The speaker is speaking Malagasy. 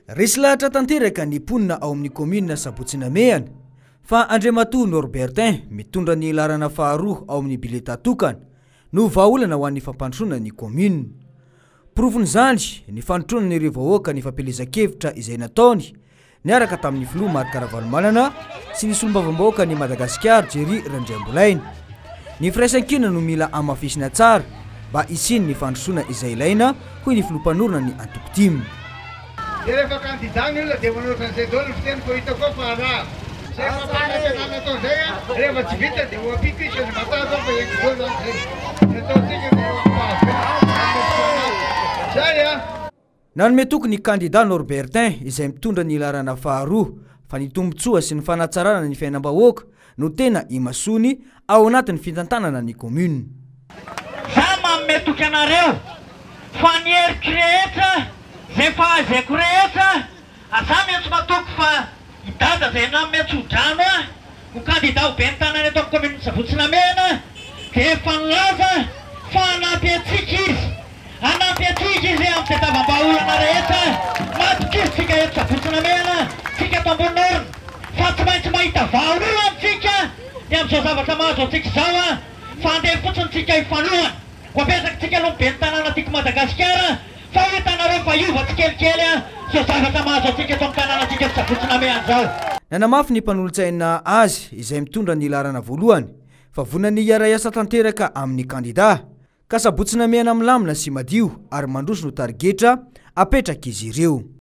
Resy lahatra tanteraka ny mponina ao amin'ny commune Sabotsinamehana fa Andriamatoa Norbertin mitondra ny larana faharoa ao amin'ny bileta tokana no vahaolana ho an'ny fampandrosoana ny commune. Profon'izany ny fandrosoana ny vahoaka ny fampelezan-kevitra izay nataony niaraka tamin'ny filoha Marc Ravalomanana sy ny solombavam-bahoaka ny Madagasikara Jerry Randriambolaina. Ny firaisan-kina no mila amafisina tsara mba isiny ny fandrosoana izay ilaina hoy ny filoha-mpanorona ny Antoko-Tima. Rehefa candidat ny olona dia manoratra an'izay daholo ny fiteny ko hitako fa raha zay fampanatena atao zay rehefa tsy vita dia hoapiko isany matahatra fa ekodolo zany ataontsika zay nanome tokony candidat Norbertin izay mitondra ny larana faharoa fa ny tombontsoa sy ny fanatsarana ny fiainam-bahoaka no tena imasony ao anatin'ny fitantanana ny commune. Za manome toky anareo fa ny heriko rehetra zay fahazeko rehetra aza metsy matoky fa idada zay na metsy hodrano ho candidat ho ben'ny tanana eto amin'ny commune Sabotsinamehana dia efa nilaza fa hanampy antsika izy amin'ny fitaovam-baholana rehetra matokizitsika eto Sabotsinamehana tsika eto Ambohinorina fa tsy maintsy mahita vahaolona amintsika dia amin'izao zavatra mahazo antsika izao fa andeha fotsiny tsika ifanohana ho apetrakintsika aloha ben'ny tanana tiako Madagasikara fa hitanareo fa iova tsikelikely zao zavatra mahazo antsika eto amin'ny tanana tsika eto Sabotsinamehana zao. Nanamafy ny mpanolontsaina azy izay mitondra ny larana voalohany fa vonany iara-iasa tanteraka amin'ny candidat ka Sabotsinamehana milamina sy madio ary mandroso no tarigetra apetraka izy ireo.